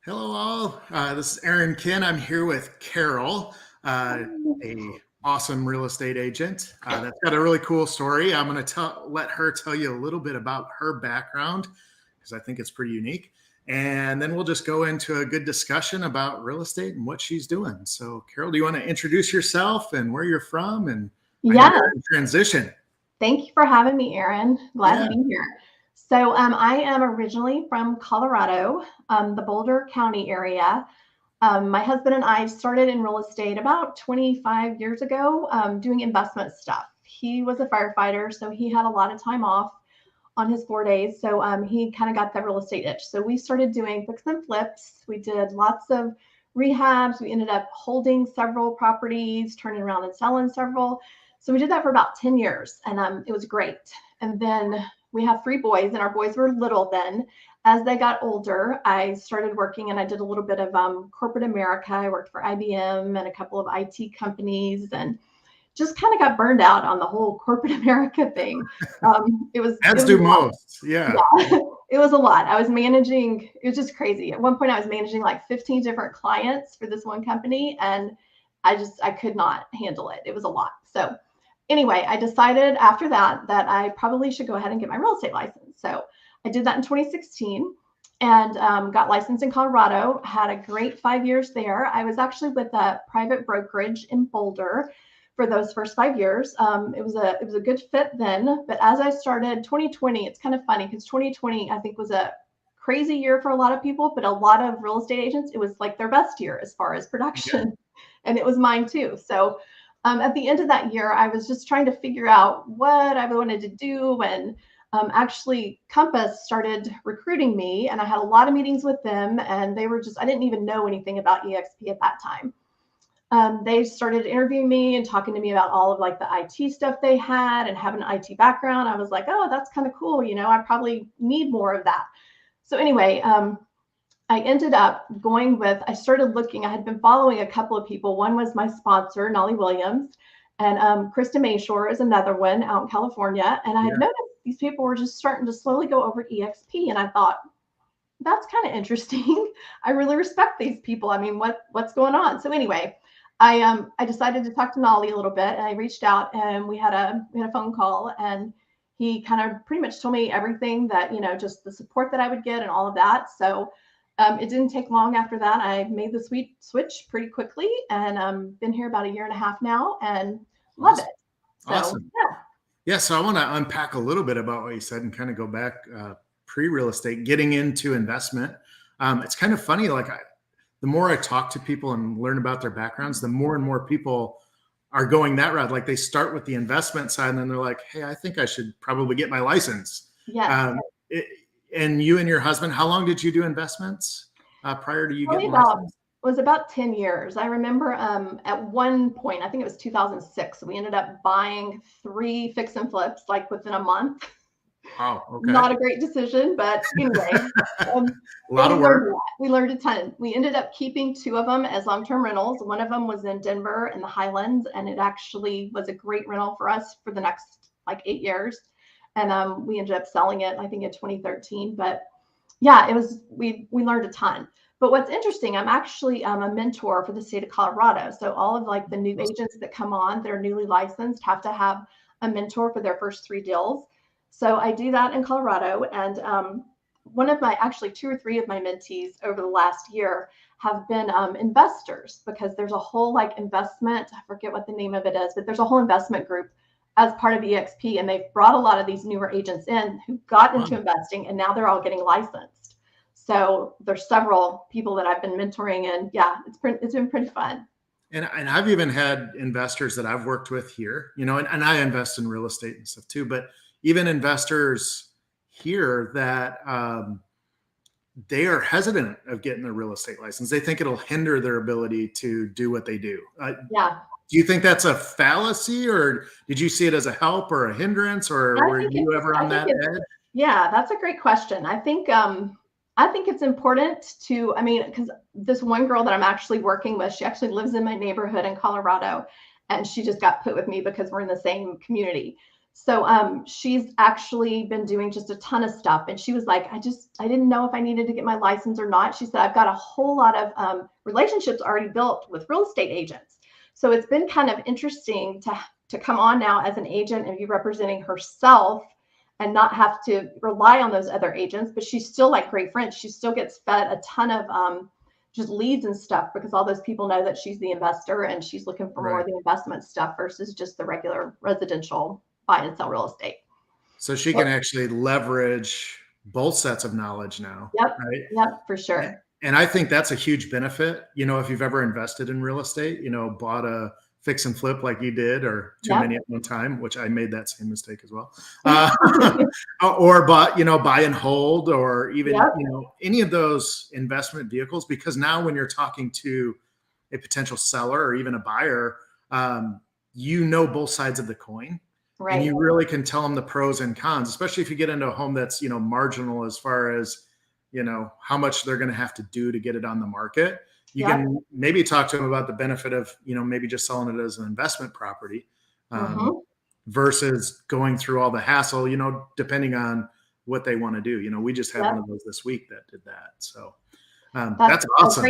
Hello, all. This is Aaron Kin. I'm here with Carol, a awesome real estate agent that's got a really cool story. I'm going to let her tell you a little bit about her background because I think it's pretty unique. And then we'll just go into a good discussion about real estate and what she's doing. So, Carol, do you want to introduce yourself and where you're from? And I know Yeah, you're in transition. thank you for having me, Aaron. Glad Yeah. to be here. So I am originally from Colorado, the Boulder County area. My husband and I started in real estate about 25 years ago, doing investment stuff. He was a firefighter, so he had a lot of time off on his 4 days. So he kind of got that real estate itch. So we started doing fix and flips. We did lots of rehabs. We ended up holding several properties, turning around and selling several. So we did that for about 10 years, and it was great. And then we have 3 boys, and our boys were little then. As they got older, I started working, and I did a little bit of corporate America. I worked for IBM and a couple of IT companies, and just kind of got burned out on the whole corporate America thing. It As was do a lot. most. Yeah. Yeah, it was a lot. I was managing, it was just crazy. At one point, I was managing like 15 different clients for this one company, and I could not handle it. It was a lot. So anyway, I decided after that I probably should go ahead and get my real estate license. So I did that in 2016 and got licensed in Colorado. Had a great 5 years there. I was actually with a private brokerage in Boulder for those first 5 years. It was a good fit then, but as I started 2020, it's kind of funny because 2020 I think was a crazy year for a lot of people, but a lot of real estate agents, it was like their best year as far as Okay. production, and it was mine too. So at the end of that year, I was just trying to figure out what I wanted to do. And actually, Compass started recruiting me, and I had a lot of meetings with them. And they were just, I didn't even know anything about EXP at that time. They started interviewing me and talking to me about all of like the IT stuff they had and have an IT background. I was like, oh, that's kind of cool. I probably need more of that. So anyway, I ended up I started looking, I had been following a couple of people. One was my sponsor, Nolly Williams, and Krista Mayshore is another one out in California. And I had Yeah. noticed these people were just starting to slowly go over EXP. And I thought, that's kind of interesting. I really respect these people. I mean, what's going on? So anyway, I decided to talk to Nolly a little bit, and I reached out, and we had a phone call, and he kind of pretty much told me everything that just the support that I would get and all of that. So it didn't take long after that. I made the switch pretty quickly, and been here about a year and a half now, and love it. Awesome. So Awesome. Yeah, so I want to unpack a little bit about what you said and kind of go back pre-real estate, getting into investment. It's kind of funny, like the more I talk to people and learn about their backgrounds, the more and more people are going that route. Like they start with the investment side and then they're like, hey, I think I should probably get my license. yes, Um, it, and you and your husband, how long did you do investments prior to you probably getting about licensed? was about 10 years. I remember at one point, I think it was 2006, we ended up buying 3 fix and flips like within a month. Oh, okay. Not a great decision, but anyway, A but lot we of learned work. a lot. We learned a ton. We ended up keeping 2 of them as long-term rentals. One of them was in Denver in the Highlands, and it actually was a great rental for us for the next like 8 years. And we ended up selling it, I think, in 2013. But yeah, we learned a ton. But what's interesting, I'm actually a mentor for the state of Colorado. So all of like the new agents that come on, that are newly licensed, have to have a mentor for their first 3 deals. So I do that in Colorado, and one of my actually 2 or 3 of my mentees over the last year have been investors, because there's a whole like investment, I forget what the name of it is, but there's a whole investment group as part of EXP, and they've brought a lot of these newer agents in who got Wow. into investing, and now they're all getting licensed. So there's several people that I've been mentoring, and yeah, it's been pretty fun. And I've even had investors that I've worked with here, and I invest in real estate and stuff too, but even investors here that they are hesitant of getting their real estate license. They think it'll hinder their ability to do what they do. Yeah, Do you think that's a fallacy, or did you see it as a help or a hindrance, or I were think you ever on that edge? yeah, that's a great question. I think it's important to, I mean, because this one girl that I'm actually working with, she actually lives in my neighborhood in Colorado, and she just got put with me because we're in the same community. So she's actually been doing just a ton of stuff. And she was like, I didn't know if I needed to get my license or not. She said, I've got a whole lot of relationships already built with real estate agents. So it's been kind of interesting to come on now as an agent and be representing herself and not have to rely on those other agents. But she's still like great friends. She still gets fed a ton of just leads and stuff because all those people know that she's the investor and she's looking for more of the investment stuff versus just the regular residential buy and sell real estate. So she can actually leverage both sets of knowledge now. Yep. Right. Yep, for sure. And I think that's a huge benefit. If you've ever invested in real estate, bought a fix and flip like you did, or too many at one time, which I made that same mistake as well. Or buy and hold, or even, any of those investment vehicles, because now when you're talking to a potential seller or even a buyer, both sides of the coin. Right. And you really can tell them the pros and cons, especially if you get into a home that's, marginal as far as, how much they're going to have to do to get it on the market. You can maybe talk to them about the benefit of, maybe just selling it as an investment property versus going through all the hassle, depending on what they want to do. We just had one of those this week that did that. So that's awesome.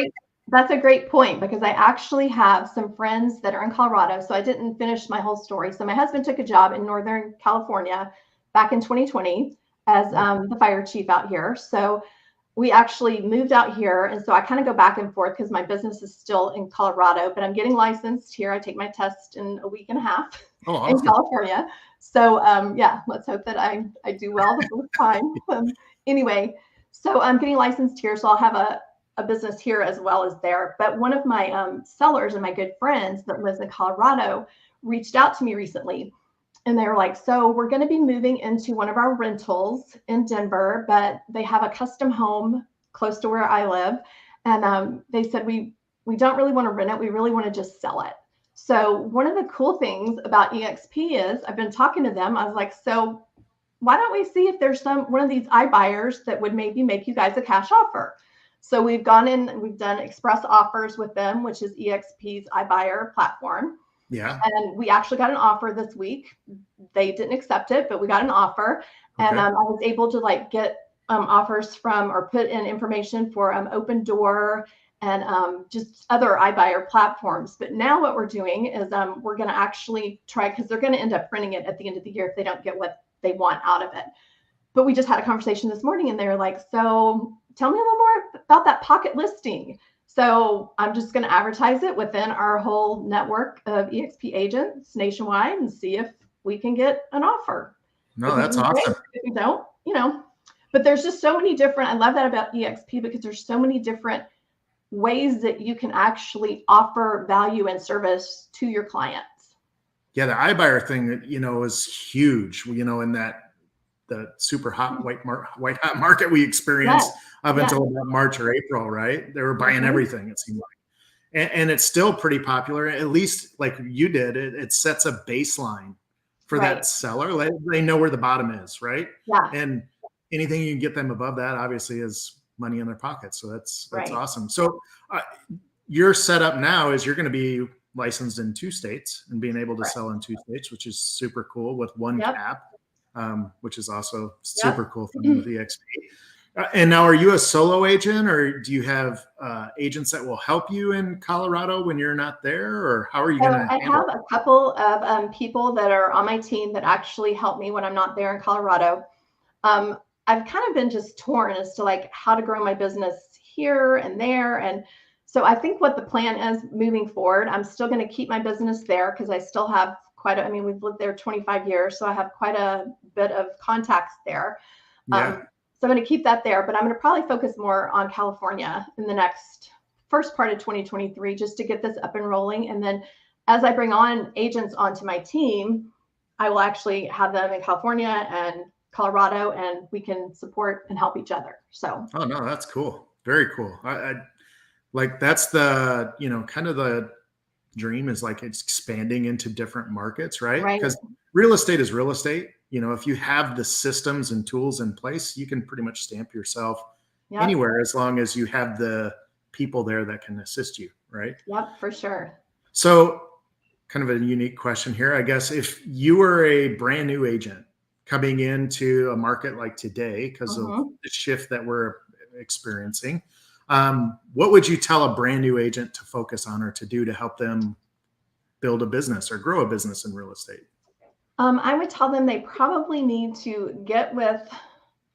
That's a great point, because I actually have some friends that are in Colorado. So I didn't finish my whole story. So my husband took a job in Northern California back in 2020 as the fire chief out here. So we actually moved out here. And so I kind of go back and forth because my business is still in Colorado, but I'm getting licensed here. I take my test in a week and a half in California. So let's hope that I do well the first time. Anyway, so I'm getting licensed here. So I'll have a business here as well as there. But one of my sellers and my good friends that lives in Colorado reached out to me recently. And they were like, so we're going to be moving into one of our rentals in Denver, but they have a custom home close to where I live. And they said, we don't really want to rent it. We really want to just sell it. So one of the cool things about EXP is I've been talking to them. I was like, so why don't we see if there's one of these iBuyers that would maybe make you guys a cash offer? So we've gone in and we've done express offers with them, which is EXP's iBuyer platform. Yeah. And we actually got an offer this week. They didn't accept it, but we got an offer. Okay. And I was able to get offers from or put in information for Open Door and just other iBuyer platforms. But now what we're doing is we're going to actually try, because they're going to end up printing it at the end of the year if they don't get what they want out of it. But we just had a conversation this morning and they were like, so tell me a little more about that pocket listing. So I'm just going to advertise it within our whole network of EXP agents nationwide and see if we can get an offer. No, that's awesome. If we don't, but there's just so many different, I love that about EXP because there's so many different ways that you can actually offer value and service to your clients. Yeah, the iBuyer thing, is huge, in that the super hot white hot market we experienced up until about March or April, right? They were buying everything, it seemed like. And it's still pretty popular, at least like you did. It sets a baseline for that seller. They know where the bottom is, right? Yeah. And anything you can get them above that, obviously, is money in their pockets. So that's awesome. So your setup now is you're going to be licensed in 2 states and being able to sell in 2 states, which is super cool, with one cap. Which is also super cool thing with EXP. And now, are you a solo agent, or do you have agents that will help you in Colorado when you're not there, or how are you going to? I have a couple of people that are on my team that actually help me when I'm not there in Colorado. I've kind of been just torn as to how to grow my business here and there. And so I think what the plan is moving forward, I'm still going to keep my business there because I still have we've lived there 25 years. So I have quite a bit of contacts there. So I'm going to keep that there, but I'm going to probably focus more on California in the first part of 2023, just to get this up and rolling. And then as I bring on agents onto my team, I will actually have them in California and Colorado, and we can support and help each other. So. Oh, no, that's cool. Very cool. I that's the, kind of the dream, is it's expanding into different markets, right? Because real estate is real estate. If you have the systems and tools in place, you can pretty much stamp yourself anywhere, as long as you have the people there that can assist you, right? Yep, for sure. So kind of a unique question here. I guess if you were a brand new agent coming into a market like today, because of Mhm. the shift that we're experiencing, what would you tell a brand new agent to focus on or to do to help them build a business or grow a business in real estate? I would tell them they probably need to get with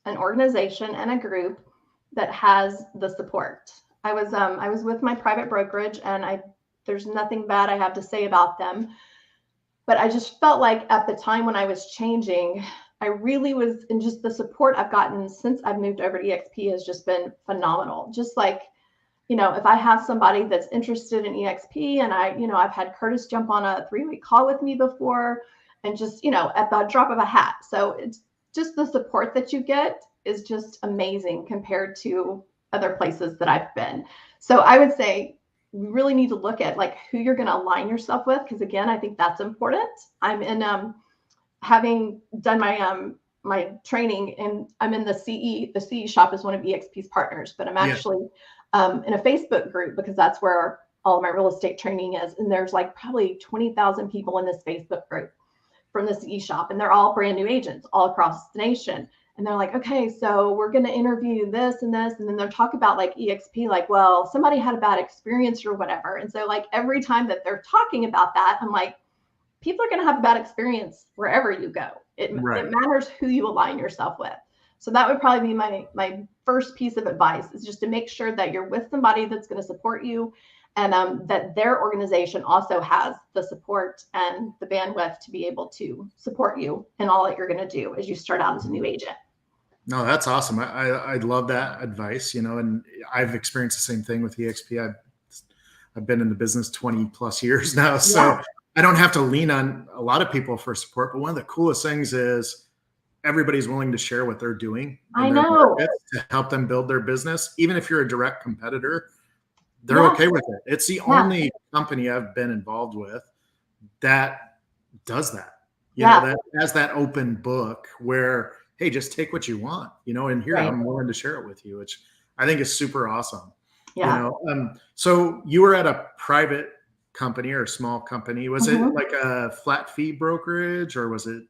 an organization and a group that has the support. I was with my private brokerage, and there's nothing bad I have to say about them, but I just felt like at the time when I was changing, I really was, and just the support I've gotten since I've moved over to EXP has just been phenomenal. Just like, if I have somebody that's interested in EXP, and I've had Curtis jump on a 3-week call with me before, and just, at the drop of a hat. So it's just the support that you get is just amazing compared to other places that I've been. So I would say we really need to look at like who you're going to align yourself with. Cause again, I think that's important. I'm in, having done my training, and I'm in the CE shop is one of EXP's partners, but I'm Yeah. actually in a Facebook group because that's where all of my real estate training is. And there's like probably 20,000 people in this Facebook group from the CE shop, and they're all brand new agents all across the nation. And they're like, okay, so we're going to interview this and this. And then they'll talk about like EXP, like, well, somebody had a bad experience or whatever. And so like every time that they're talking about that, I'm like, people are going to have a bad experience wherever you go. It matters who you align yourself with. So that would probably be my first piece of advice, is just to make sure that you're with somebody that's going to support you, and that their organization also has the support and the bandwidth to be able to support you in all that you're going to do as you start out as a new agent. No, that's awesome. I love that advice, and I've experienced the same thing with EXP. I've been in the business 20 plus years now, so I don't have to lean on a lot of people for support. But one of the coolest things is everybody's willing to share what they're doing in their markets to help them build their business. Even if you're a direct competitor, they're okay with it. It's the only company I've been involved with that does that. That has that open book where, hey, just take what you want, and here I'm willing to share it with you, which I think is super awesome. So you were at a private company or a small company. Was it like a flat fee brokerage, or was it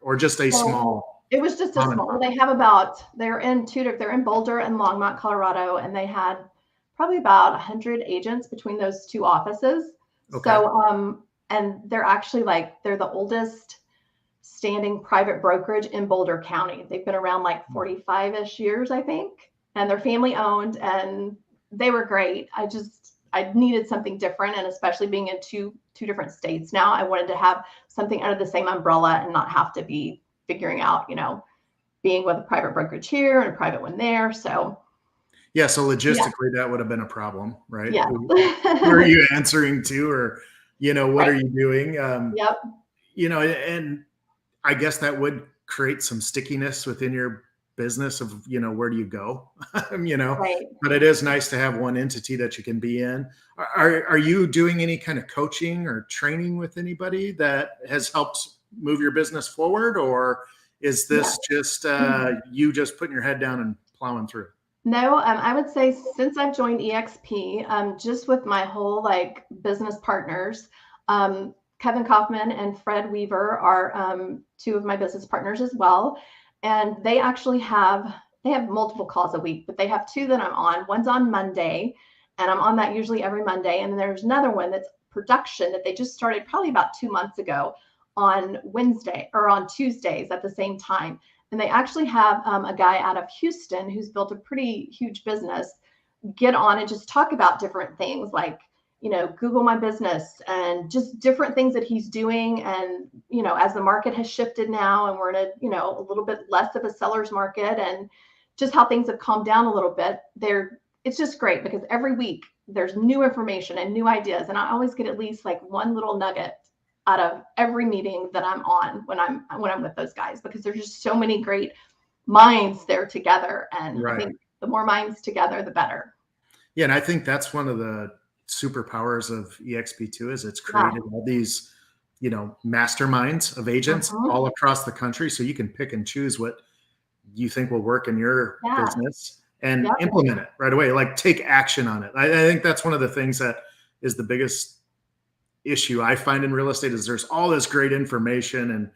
or just a small? It was just a small. They're in Boulder and Longmont, Colorado, and they had probably about 100 agents between those two offices. Okay. So and they're actually they're the oldest standing private brokerage in Boulder County. They've been around like 45-ish years, I think, and they're family owned, and they were great. I needed something different, and especially being in two different states now, I wanted to have something under the same umbrella and not have to be figuring out, being with a private brokerage here and a private one there. So so logistically that would have been a problem, right? Yeah. Who are you answering to, or what are you doing? And I guess that would create some stickiness within your business of, where do you go? But it is nice to have one entity that you can be in. Are you doing any kind of coaching or training with anybody that has helped move your business forward, or is this just you just putting your head down and plowing through? No, I would say since I've joined EXP, just with my whole business partners, Kevin Kaufman and Fred Weaver are two of my business partners as well. And they actually have multiple calls a week, but they have two that I'm on. One's on Monday, and I'm on that usually every Monday. And then there's another one that's production that they just started probably about 2 months ago on Wednesday or on Tuesdays at the same time. And they actually have a guy out of Houston who's built a pretty huge business get on and just talk about different things like, Google My Business and just different things that he's doing. And, as the market has shifted now and we're in a little bit less of a seller's market, and just how things have calmed down a little bit it's just great because every week there's new information and new ideas. And I always get at least one little nugget out of every meeting that I'm on when I'm with those guys, because there's just so many great minds there together. And I think the more minds together, the better. Yeah. And I think that's one of the superpowers of EXP2 is it's created all these, masterminds of agents all across the country. So you can pick and choose what you think will work in your business and implement it right away. Take action on it. I think that's one of the things that is the biggest issue I find in real estate is there's all this great information, and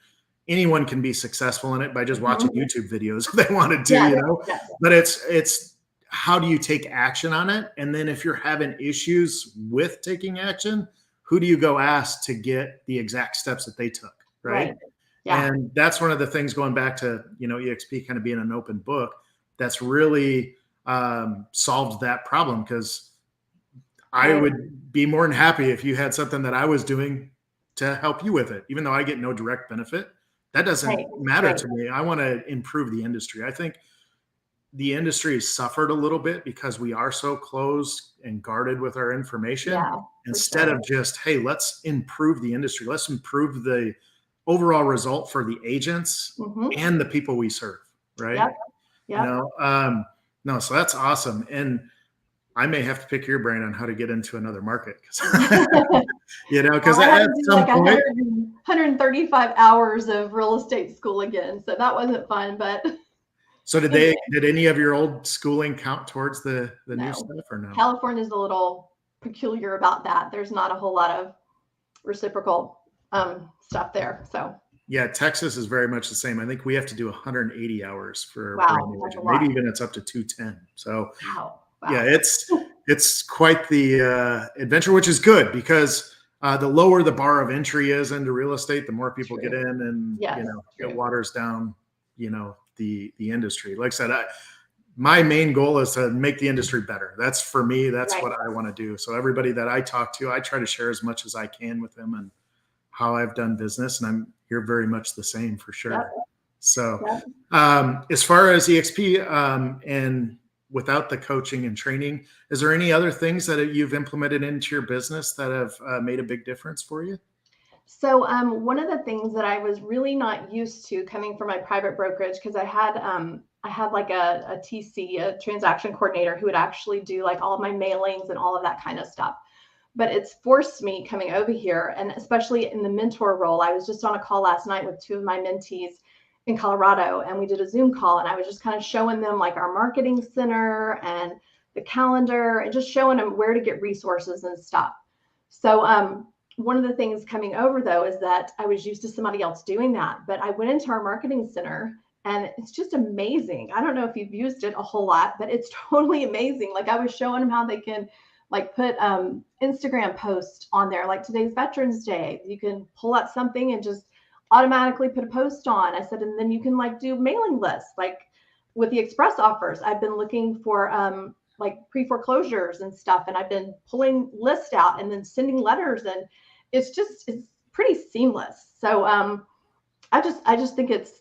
anyone can be successful in it by just watching YouTube videos if they wanted to, Yes, you know. yes. But it's how do you take action on it? And then if you're having issues with taking action, who do you go ask to get the exact steps that they took, right? Yeah. And that's one of the things, going back to, you know, EXP kind of being an open book, that's really solved that problem, because I would be more than happy if you had something that I was doing to help you with it, even though I get no direct benefit. That doesn't matter to me. I want to improve the industry. I think the industry has suffered a little bit because we are so closed and guarded with our information, instead of just, hey, let's improve the industry. Let's improve the overall result for the agents and the people we serve. Right. Yep. You know, no, so that's awesome. And I may have to pick your brain on how to get into another market, you know, because at some point, 135 hours of real estate school again. So that wasn't fun, but. So did any of your old schooling count towards the new stuff, or no? California is a little peculiar about that. There's not a whole lot of reciprocal stuff there. So. Yeah, Texas is very much the same. I think we have to do 180 hours for maybe even it's up to 210. So wow. Yeah, it's quite the adventure, which is good, because the lower the bar of entry is into real estate, the more people get in, and you know, it waters down, you know, the industry. Like I said, my main goal is to make the industry better. That's for me. That's what I want to do. So everybody that I talk to, I try to share as much as I can with them and how I've done business, and you're very much the same, for sure. So as far as EXP and without the coaching and training, is there any other things that you've implemented into your business that have made a big difference for you? So one of the things that I was really not used to coming from my private brokerage, because I had like a TC, a transaction coordinator, who would actually do like all of my mailings and all of that kind of stuff. But it's forced me coming over here, and especially in the mentor role. I was just on a call last night with two of my mentees in Colorado, and we did a Zoom call, and I was just kind of showing them like our marketing center and the calendar, and just showing them where to get resources and stuff. So one of the things coming over, though, is that I was used to somebody else doing that, but I went into our marketing center, and it's just amazing. I don't know if you've used it a whole lot, but it's totally amazing. Like, I was showing them how they can like put Instagram posts on there, like today's Veterans Day. You can pull up something and just automatically put a post on. I said, and then you can like do mailing lists, like with the express offers. I've been looking for like pre-foreclosures and stuff, and I've been pulling lists out and then sending letters, and it's pretty seamless. So I just think it's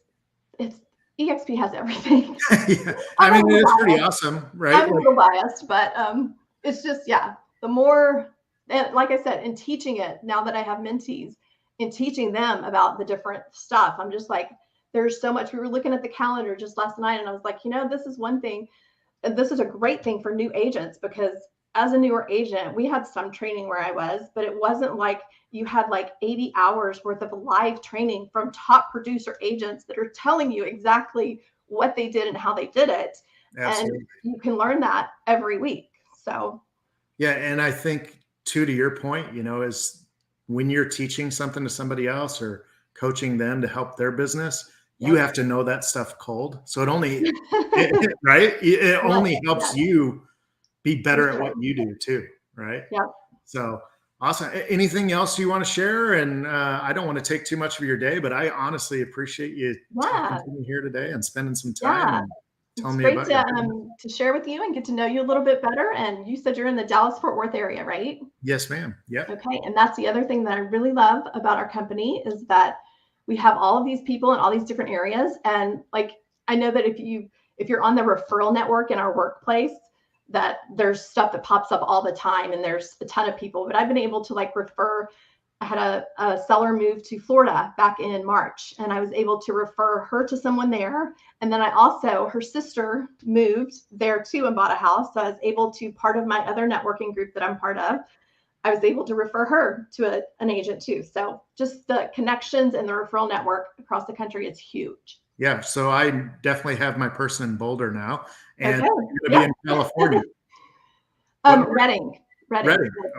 EXP has everything. I mean, it's pretty awesome, right? I'm a little biased, but it's just, the more, and like I said, in teaching it, now that I have mentees, in teaching them about the different stuff, I'm just like, there's so much. We were looking at the calendar just last night, and I was like, you know, this is one thing. This is a great thing for new agents, because as a newer agent, we had some training where I was, but it wasn't like you had like 80 hours worth of live training from top producer agents that are telling you exactly what they did and how they did it. Absolutely. And you can learn that every week. So, yeah. And I think too, to your point, you know, is when you're teaching something to somebody else or coaching them to help their business, you have to know that stuff cold. So it only, right? It only helps you be better at what you do too. Right. Yeah. So awesome. Anything else you want to share? And I don't want to take too much of your day, but I honestly appreciate you talking to me here today and spending some time. And telling me about to share with you and get to know you a little bit better. And you said you're in the Dallas-Fort Worth area, right? Yes, ma'am. Yeah. Okay. And that's the other thing that I really love about our company, is that we have all of these people in all these different areas. And like, I know that if you're on the referral network in our workplace, that there's stuff that pops up all the time, and there's a ton of people, but I've been able to like refer. I had a seller move to Florida back in March, and I was able to refer her to someone there. And then her sister moved there too and bought a house. So I was able to, part of my other networking group that I'm part of, I was able to refer her to an agent too. So just the connections and the referral network across the country is huge. Yeah. So I definitely have my person in Boulder now, and I'm going to be in California. Redding. Okay.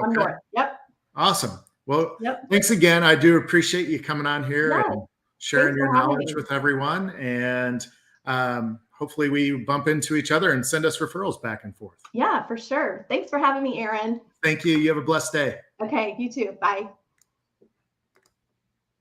North. Yep. Awesome. Well, Yep. thanks again. I do appreciate you coming on here Yeah. and sharing Thanks your for having knowledge me. with everyone. And hopefully we bump into each other and send us referrals back and forth. Yeah, for sure. Thanks for having me, Aaron. Thank you. You have a blessed day. Okay, you too. Bye.